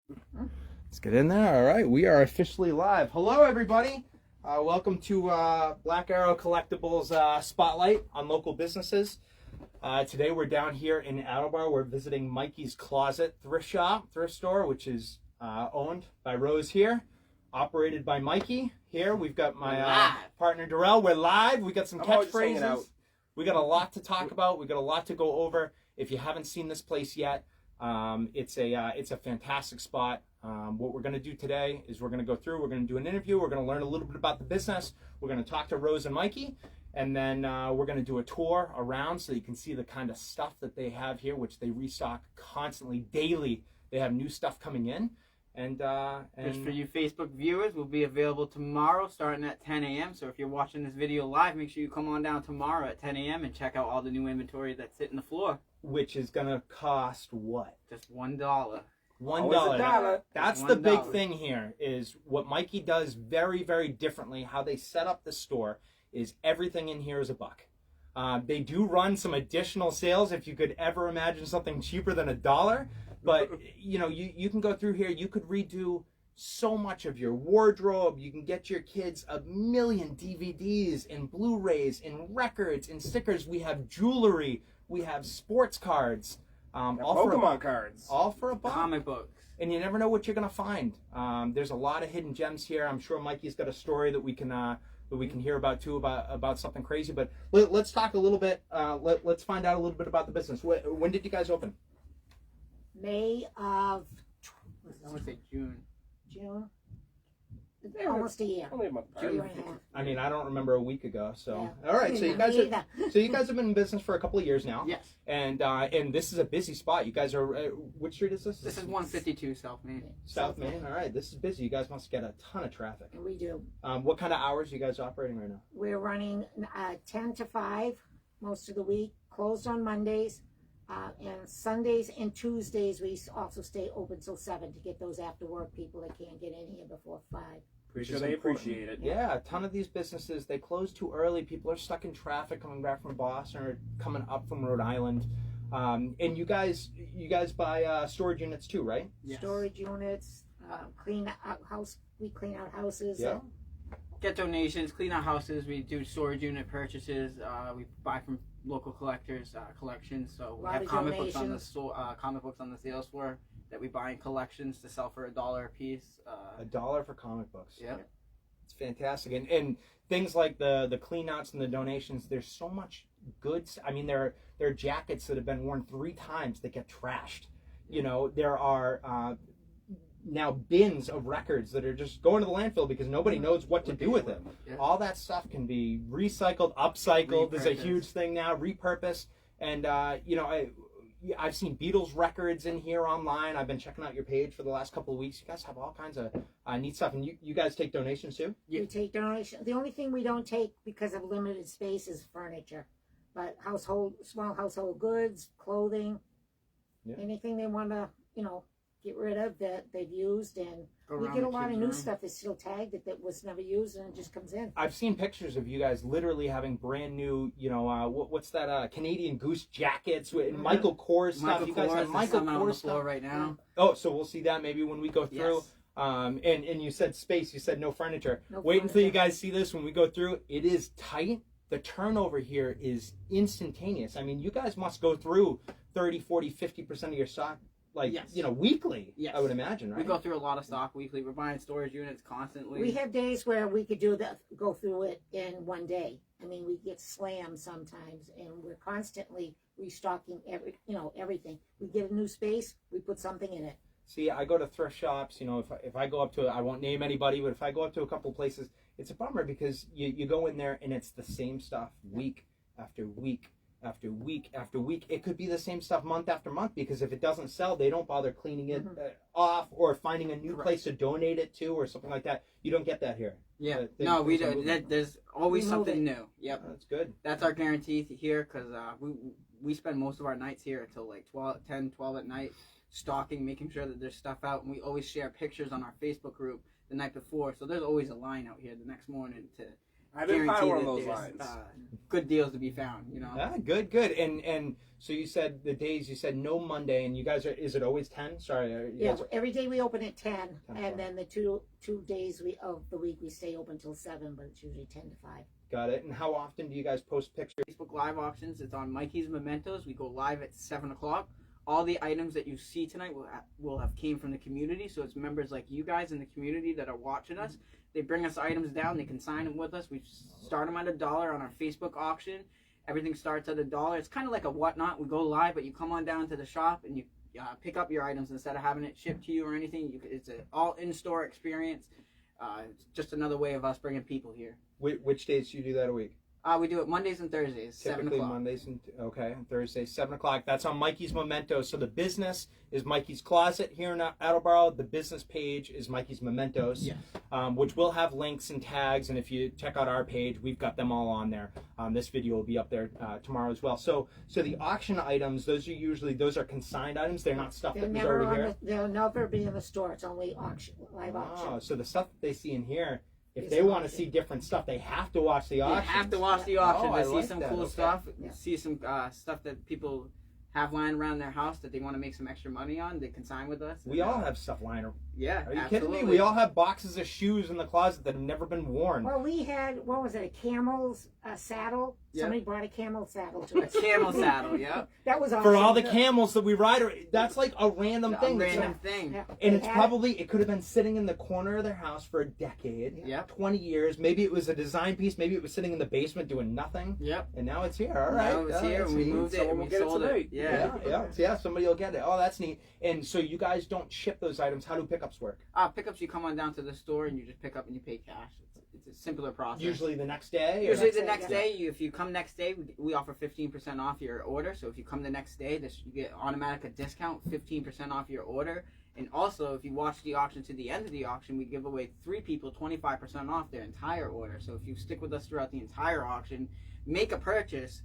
Let's get in there. All right, we are officially live. Hello, everybody. Welcome to Black Arrow Collectibles Spotlight on local businesses. Today we're down here in Attleboro. We're visiting Mikey's Closet thrift store, which is owned by Rose here, operated by Mikey here. We've got my partner Darrell. We're live. We got some catchphrases. We got a lot to talk about. We got a lot to go over. If you haven't seen this place yet, it's a fantastic spot. What we're going to do today is we're going to go through, we're going to do an interview, we're going to learn a little bit about the business, we're going to talk to Rose and Mikey, and then we're going to do a tour around so you can see the kind of stuff that they have here, which they restock constantly, daily. They have new stuff coming in. And just for you Facebook viewers, will be available tomorrow starting at 10 a.m. So if you're watching this video live, make sure you come on down tomorrow at 10 a.m. and check out all the new inventory that's hitting the floor. Which is going to cost what? Just $1. $1. That's $1. the big thing here is what Mikey does very, very differently. How they set up the store is everything in here is $1. They do run some additional sales if you could ever imagine something cheaper than $1. But you know, you can go through here. You could redo so much of your wardrobe. You can get your kids a million DVDs and Blu-rays and records and stickers. We have jewelry. We have sports cards. All Pokemon cards. All for $1. Comic books. And you never know what you're gonna find. There's a lot of hidden gems here. I'm sure Mikey's got a story that we can hear about too, about something crazy. But let's talk a little bit. Let's find out a little bit about the business. When did you guys open? May of I would say June. June. Almost a year. Only a month. Year and a half. I mean, I don't remember a week ago. So Yeah. all right, so you guys Me either. have been in business for a couple of years now. Yes. And this is a busy spot. You guys are which street is this? This is 152 South Main. South Main. All right, this is busy. You guys must get a ton of traffic. We do. What kind of hours are you guys operating right now? We're running 10 to 5 most of the week, closed on Mondays. And Sundays and Tuesdays we also stay open till 7 to get those after work people that can't get in here before 5. Pretty sure they appreciate it. Yeah, a ton of these businesses, they close too early. People are stuck in traffic coming back from Boston or coming up from Rhode Island. And you guys buy storage units too, right? Yes. Storage units, clean out house. We clean out houses. Yeah. Get donations, clean our houses. We do storage unit purchases. We buy from local collectors, collections. So we Lot have of comic books on donations. comic books on the sales floor that we buy in collections to sell for $1 a piece. $1 for comic books. Yeah. It's fantastic. And things like the clean outs and the donations, there's so much good. I mean, there are jackets that have been worn 3 times that get trashed. You know, there are now bins of records that are just going to the landfill because nobody knows what to do with it. Yeah. All that stuff can be recycled, upcycled. There's a Repurposed. huge thing now, repurposed. And you know, I've seen Beatles records in here online. I've been checking out your page for the last couple of weeks. You guys have all kinds of neat stuff. And you guys take donations too? We take donations. The only thing we don't take because of limited space is furniture, but small household goods, clothing, anything they want to, get rid of that they've used, and Go we around get a the lot of kids' new room. stuff that's still tagged that was never used and it just comes in. I've seen pictures of you guys literally having brand new, what's that, Canadian Goose jackets with Michael Kors stuff. Michael You guys have Kors Michael is on the Kors floor stuff right now. Oh, so we'll see that maybe when we go through. Yes. And you said space, you said no furniture. No Wait until you furniture. guys see this when we go through. It is tight. The turnover here is instantaneous. I mean, you guys must go through 30, 40, 50% of your stock, Yes. weekly, Yes. I would imagine, right? We go through a lot of stock weekly. We're buying storage units constantly. We have days where we could go through it in one day. I mean, we get slammed sometimes, and we're constantly restocking everything. We get a new space, we put something in it. See, I go to thrift shops, if I go up to, I won't name anybody, but if I go up to a couple places, it's a bummer because you go in there and it's the same stuff week after week after week after week. It could be the same stuff month after month because if it doesn't sell, they don't bother cleaning it off or finding a new place to donate it to or something like that. You don't get that here. Yeah. They- No, we there's a don't. movement. There's always We move something it. new. Yep. That's good. That's our guarantee here because we spend most of our nights here until like 10, 12 at night, stocking, making sure that there's stuff out. And we always share pictures on our Facebook group the night before. So there's always a line out here the next morning to I've been guarantee following that those there's lines. good deals to be found. You know. Ah, good. And so you said the days, you said no Monday, and you guys are, is it always 10? Sorry. Yeah, guys- every day we open at 10, 10 and then the two days of the week we stay open till 7, but it's usually 10 to 5. Got it. And how often do you guys post pictures? Facebook Live auctions. It's on Mikey's Momentos. We go live at 7 o'clock. All the items that you see tonight will have came from the community. So it's members like you guys in the community that are watching us. They bring us items down. They can sign them with us. We start them at $1 on our Facebook auction. Everything starts at $1. It's kind of like a whatnot. We go live, but you come on down to the shop and you pick up your items instead of having it shipped to you or anything. It's an all in-store experience. It's just another way of us bringing people here. Which days do you do that a week? We do it Mondays and Thursdays, 7 Typically o'clock. Mondays and Thursdays, 7 o'clock. That's on Mikey's Momentos. So the business is Mikey's Closet here in Attleboro. The business page is Mikey's Momentos, Yes. Which will have links and tags. And if you check out our page, we've got them all on there. This video will be up there tomorrow as well. So the auction items, those are consigned items. They're not stuff that was already here. They'll never be in the store. It's only auction, live auction. Oh, so the stuff that they see in here. If It's they want to auction. see different stuff, they have to watch the auction. You have to watch the auction Oh, I to see like some that. cool Okay. stuff, Yeah. see some stuff that people have lying around their house that they want to make some extra money on. They consign with us. We all have stuff lying around. Yeah, Are you absolutely. kidding me? We all have boxes of shoes in the closet that have never been worn. Well, we had, what was it, a camel's saddle? Yeah. Somebody brought a camel saddle to A us. camel saddle, yeah. That was awesome. For all the camels that we ride, that's like a random A thing. random thing. Yeah. And They it's had- probably, it could have been sitting in the corner of their house for a decade, Yep. 20 years. Maybe it was a design piece. Maybe it was sitting in the basement doing nothing. Yep. And now it's here. All right. Now it's here, that's and we neat. moved it, Someone and will we get it sold it. tonight. Yeah. Somebody will get it. Oh, that's neat. And so you guys don't ship those items. How do pickups work? Pickups, you come on down to the store and you just pick up and you pay cash. It's a simpler process. Usually the next day? Or Usually the next next day, day, if you come next day, we offer 15% off your order. So if you come the next day, you get automatic a discount, 15% off your order. And also, if you watch the auction to the end of the auction, we give away 3 people 25% off their entire order. So if you stick with us throughout the entire auction, make a purchase,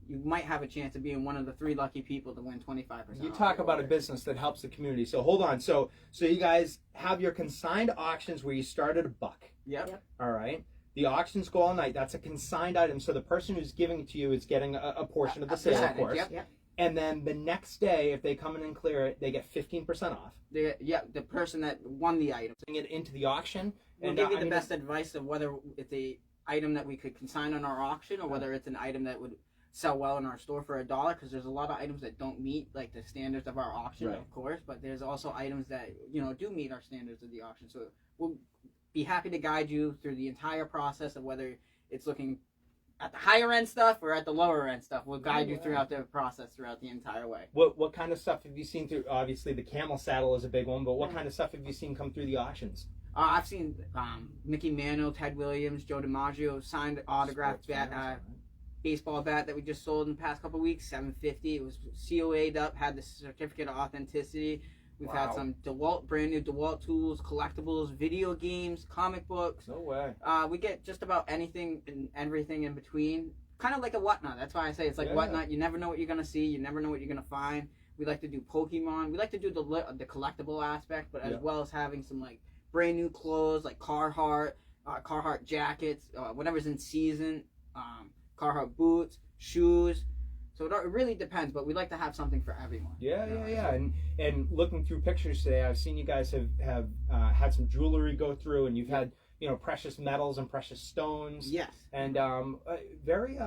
you might have a chance of being one of the 3 lucky people to win 25%. You off talk your about a order. business that helps the community. So hold on. So you guys have your consigned auctions where you start at $1. Yep. All right. The auctions go all night. That's a consigned item. So the person who's giving it to you is getting a portion of the sale, of percentage, course. yep. And then the next day, if they come in and clear it, they get 15% off. The person that won the item. Bring it into the auction. We'll And give you I the mean, best advice of whether it's a item that we could consign on our auction or whether it's an item that would sell well in our store for $1, because there's a lot of items that don't meet like the standards of our auction, Right. of course, but there's also items that do meet our standards of the auction. So we'll be happy to guide you through the entire process of whether it's looking at the higher end stuff or at the lower end stuff. We'll guide you throughout the process throughout the entire way. What kind of stuff have you seen through? Obviously, the camel saddle is a big one, but what kind of stuff have you seen come through the auctions? I've seen Mickey Mantle, Ted Williams, Joe DiMaggio signed autographed Sports bat, fans, baseball bat that we just sold in the past couple of weeks, $750. It was COA'd up, had the certificate of authenticity. We've had Wow. some brand new DeWalt tools, collectibles, video games, comic books. No way. We get just about anything and everything in between. Kind of like a whatnot. That's why I say it's like Yeah. whatnot. You never know what you're gonna see. You never know what you're gonna find. We like to do Pokemon. We like to do the collectible aspect, but as well as having some like brand new clothes like Carhartt jackets, whatever's in season, Carhartt boots, shoes. So it really depends, but we like to have something for everyone. Yeah. And looking through pictures today, I've seen you guys have had some jewelry go through, and you've had precious metals and precious stones. Yes. And very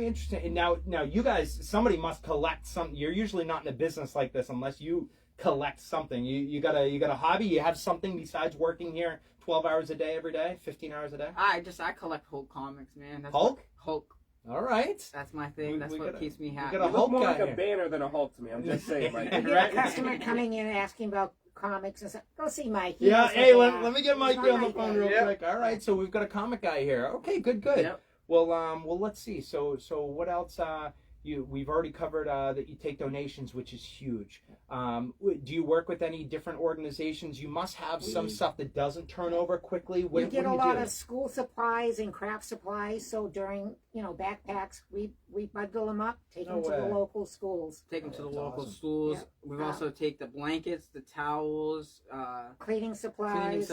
interesting. And now you guys, somebody must collect something. You're usually not in a business like this unless you collect something. You got a hobby. You have something besides working here 12 hours a day every day, 15 hours a day. I collect Hulk comics, man. That's Hulk? Hulk. All right. That's my thing. That's what keeps me happy. got a You look Hulk more guy like a here. banner than a Hulk to me. I'm just saying, Mike. You get Right? a customer coming in and asking about comics and stuff. Go see Mike. He Yeah, knows hey, what they let are. me get Mikey He's on the right phone there. real quick. All right, so we've got a comic guy here. Okay, good. Yep. Well, let's see. So what else? We've already covered that you take donations, which is huge. Do you work with any different organizations? You must have some stuff that doesn't turn over quickly. We What get do a you lot do? of school supplies and craft supplies. So during backpacks, we bundle them up, take No them to the way. local schools. Take them to the That's local awesome. schools. Yeah. We've also take the blankets, the towels, cleaning supplies.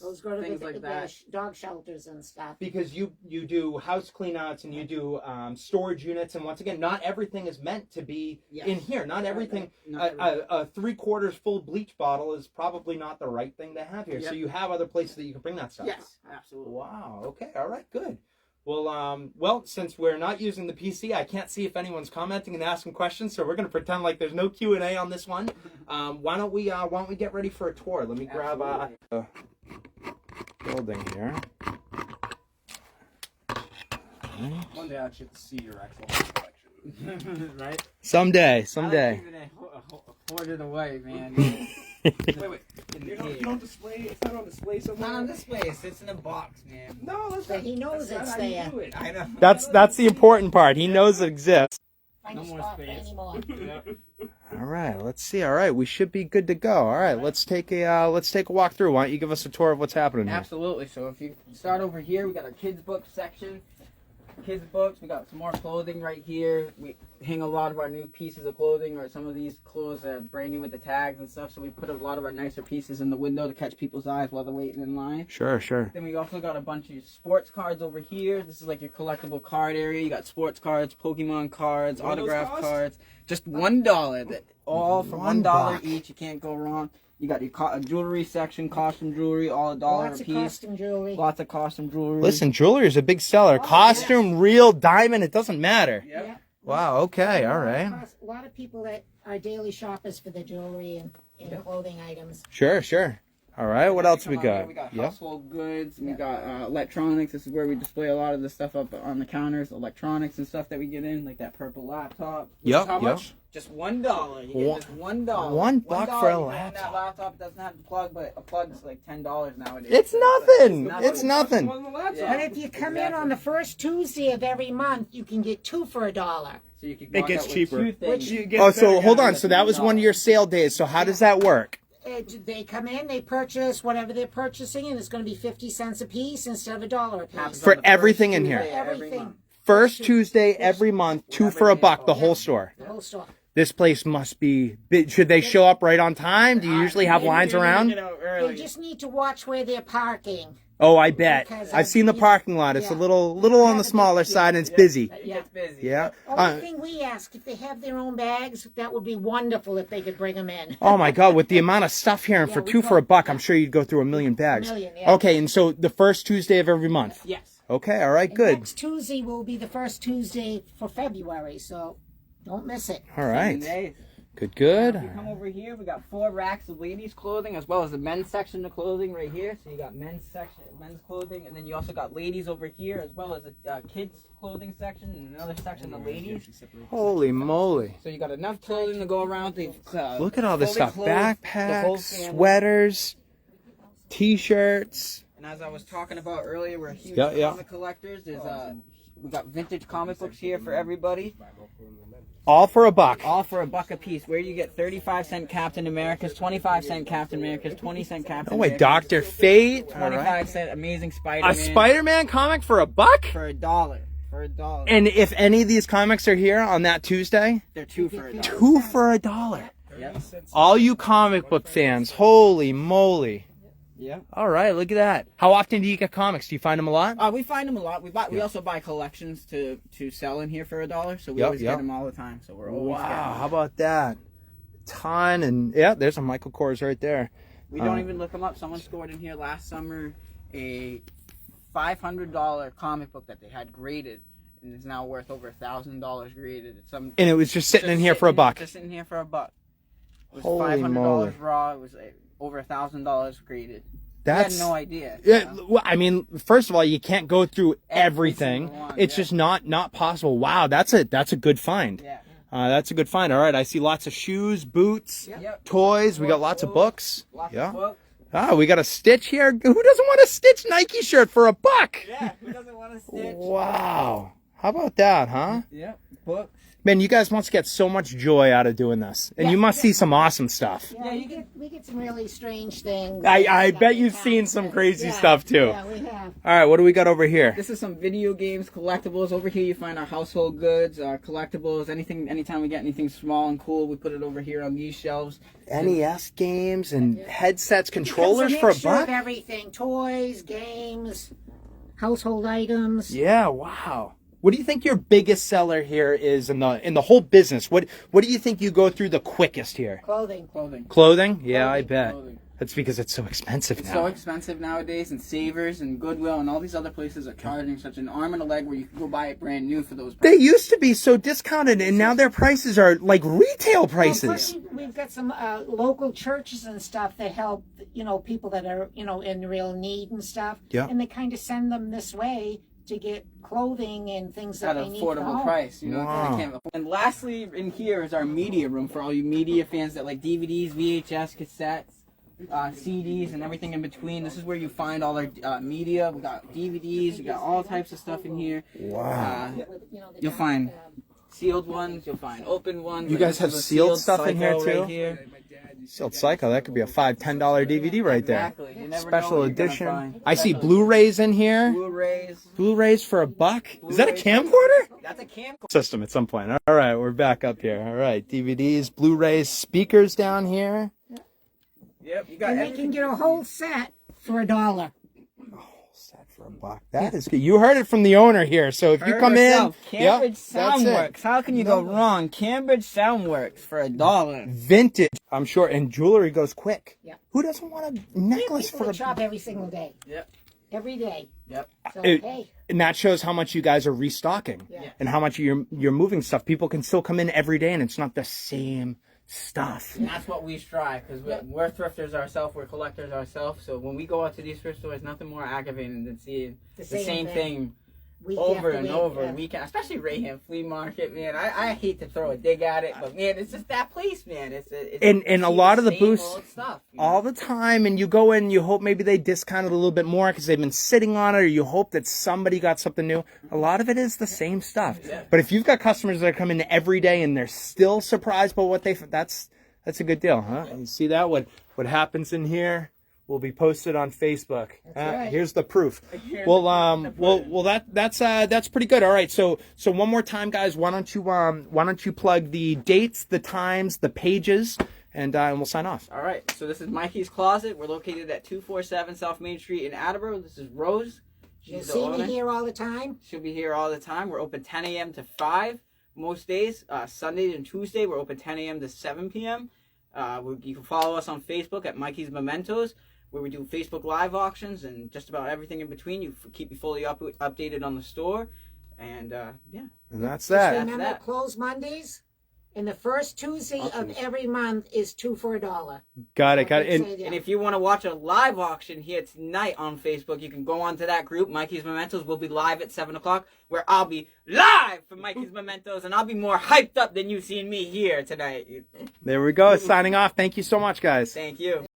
Those go to things the, like the that. dog shelters and stuff. Because you do house cleanouts and you do storage units, and once again, not everything is meant to be in here. Not everything. A 3/4 full bleach bottle is probably not the right thing to have here. So you have other places that you can bring that stuff. Yes, absolutely. Wow. Okay. All right. Good. Well, since we're not using the PC, I can't see if anyone's commenting and asking questions, so we're going to pretend like there's no Q&A on this one. Why don't we get ready for a tour? Let me grab a building here. One day I should see your actual collection. Right? Someday. I like giving it hoard it away, man. Wait. You don't display. It's not on display somewhere. Not on display. It sits in a box, man. No, that's But not. he knows That's it's not how you there. do it. I know. That's the important part. He knows it exists. Find No a more spot for space. anymore. All right, let's see. All right, we should be good to go. All right, let's take a walk through. Why don't you give us a tour of what's happening here? Absolutely. So if you start over here, we got our kids' book section. Kids' books. We got some more clothing right here. We hang a lot of our new pieces of clothing, or some of these clothes that are brand new with the tags and stuff. So we put a lot of our nicer pieces in the window to catch people's eyes while they're waiting in line. Sure. Then we also got a bunch of sports cards over here. This is like your collectible card area. You got sports cards, Pokemon cards, What do those autograph cost? cards. Just $1. All for $1 $1 each. You can't go wrong. You got your jewelry section, costume jewelry, all $1 Lots a of piece. costume jewelry. Lots of costume jewelry. Listen, jewelry is a big seller. Costume, real, diamond, it doesn't matter. Yep. Yeah. Wow. Okay. All right. A lot of people that are daily shoppers for the jewelry and clothing items. Sure. All right. What else we Come on here, got? We got Yep. household goods. We got electronics. This is where we display a lot of the stuff up on the counters, electronics and stuff that we get in, like that purple laptop. Yep. How much? Just $1. You get just $1. $1 for a You get laptop. That laptop doesn't have the plug, but a plug's like $10 nowadays. It's nothing. It's nothing. More than the laptop. Yeah. But if you come in on the first Tuesday of every month, you can get 2 for $1. So you can It walk gets out with cheaper. 2 things. You get Oh, better so hold guys. on. So that was one of your sale days. So how does that work? They come in, they purchase whatever they're purchasing, and it's going to be 50 cents a piece instead of $1 a piece. Happens For on the everything first in here. Tuesday of every Everything. month. First Tuesday every month, 2 for $1, the whole store. The whole store. This place must be big. Should they show up right on time? Do you usually have lines around? They just need to watch where they're parking. Oh, I bet. Because I've seen the parking lot. It's a yeah. little on the smaller side, and it's busy. It gets busy. Yeah. Only thing we ask, if they have their own bags, that would be wonderful if they could bring them in. Oh my God! With the amount of stuff here, and Yeah, for we 2 go- for $1, I'm sure you'd go through a million bags. A million, yeah. Okay, and so the first Tuesday of every month. Yes. Okay, all right, And good. Next Tuesday will be the first Tuesday for February, so don't miss it. All 7 right, days. good. If you come over here, we got 4 racks of ladies' clothing as well as the men's section of clothing right here. So you got men's section, men's clothing, and then you also got ladies over here as well as a kids' clothing section and another section of ladies. Holy moly! So you got enough clothing to go around. Look at all this stuff: clothing clothes, the whole backpacks, family. sweaters, T-shirts. And as I was talking about earlier, we're huge Yeah. comic collectors. We got vintage comic books here for everybody. All for $1. All for $1 a piece. Where you get 35-cent Captain Americas, 25-cent Captain Americas, 20-cent Captain Oh wait, Americas, Dr. Fate. All right. 25-cent Amazing Spider-Man. A Spider-Man comic for $1? for $1. For $1. And if any of these comics are here on that Tuesday, They're 2 for $1. 2 for $1. Yep. All you comic book fans, holy moly! Yeah. All right, look at that. How often do you get comics? Do you find them a lot? We find them a lot. We also buy collections to sell in here for $1. So we Yep, always yep. get them all the time. So we're always getting Wow, them. how about that? Ton and yeah, there's a Michael Kors right there. We don't even look them up. Someone scored in here last summer a $500 comic book that they had graded, and it's now worth over $1,000 graded. It's some. And it was just sitting in here for $1. Just sitting here for $1. It was Holy $500 moly. raw. It was over $1,000 graded. That's I had no idea. Yeah, you know? well, I mean, first of all, you can't go through Every everything. single one, It's yeah. just not possible. Wow, that's a good find. Yeah. That's a good find. All right, I see lots of shoes, boots, Yep. toys. We got lots of books. Lots Yeah. of books. Ah, we got a Stitch here. Who doesn't want a Stitch Nike shirt for $1? Yeah. Who doesn't want to stitch? Wow. How about that, huh? Yep. Books. Man, you guys must get so much joy out of doing this. And you must see some awesome stuff. Yeah, we get some really strange things. I bet you've seen some crazy stuff too. Yeah, we have. All right, what do we got over here? This is some video games, collectibles. Over here you find our household goods, our collectibles, anytime we get anything small and cool, we put it over here on these shelves. NES games and headsets, It's controllers a for a mixture of buck? everything. Toys, games, household items. Yeah, wow. What do you think your biggest seller here is in the whole business? What do you think you go through the quickest here? Clothing. Clothing? Yeah, I bet. Clothing. That's because it's so expensive It's now. so expensive nowadays, and Savers and Goodwill and all these other places are charging such an arm and a leg where you can go buy it brand new for those They prices. used to be so discounted, and now their prices are like retail Well, prices. plus we've got some local churches and stuff that help, people that are, in real need and stuff. Yeah. And they kind of send them this way to get clothing and things that At they an need for affordable home. price, Wow. they can't afford. And lastly, in here is our media room for all you media fans that like DVDs, VHS, cassettes, CDs, and everything in between. This is where you find all our media. We got DVDs, we got all types of stuff in here. Wow. You'll find sealed ones, you'll find open ones. You Like guys this have is a sealed stuff in here, Psycho too? Right here. Sealed Psycho, that could be a $5-10 DVD right there. Exactly. You never know Special what you're gonna edition. find. I see Special Blu-rays in here. Blu-rays. Blu-rays for a buck? Is that a Blu-rays. camcorder? That's a camcorder. System at some point. All right, we're back up here. All right, DVDs, Blu-rays, speakers down here. Yep, you got And they everything. can get a whole set for $1. Set for a buck. That is good. You heard it from the owner here. So if you Heard come yourself. in, Cambridge that's it. Soundworks. How can you go wrong? Cambridge Soundworks for $1. Vintage, I'm sure, and jewelry goes quick. Yeah. Who doesn't want a necklace People for that a shop every single day. Yep. Every day. Yep. So, It- hey. And that shows how much you guys are restocking Yeah. and how much you're moving stuff. People can still come in every day and it's not the same stuff. And that's what we strive, because we're thrifters ourselves, we're collectors ourselves. So when we go out to these thrift stores, nothing more aggravating than seeing the same thing Week over after and week, over, yeah. weekend, especially Raham Flea Market, man. I hate to throw a dig at it, but man, it's just that place, man. It's And you a see lot of the same booths old stuff, you all know? the time, and you go in, you hope maybe they discount it a little bit more because they've been sitting on it, or you hope that somebody got something new. A lot of it is the same stuff. Yeah. But if you've got customers that come in every day and they're still surprised by what that's a good deal, huh? You see that? What happens in here will be posted on Facebook. right. Here's the proof. Here's Well, the proof. that's pretty good. All right, so one more time, guys. Why don't you plug the dates, the times, the pages, and we'll sign off. All right, so this is Mikey's Closet. We're located at 247 South Main Street in Attleboro. This is Rose. You'll She's the see owner. me here all the time. She'll be here all the time. We're open 10 a.m. to 5 most days. Sunday and Tuesday, we're open 10 a.m. to 7 p.m. You can follow us on Facebook at Mikey's Momentos, where we do Facebook Live auctions and just about everything in between. You keep you fully updated on the store. And, yeah. And that's Just that. remember, that. close Mondays. And the first Tuesday of every month is 2 for $1. Got it. And if you want to watch a live auction here tonight on Facebook, you can go on to that group, Mikey's Mementos. We'll be live at 7 o'clock, where I'll be live for Mikey's Mementos, and I'll be more hyped up than you've seen me here tonight. There we go. Signing off. Thank you so much, guys. Thank you.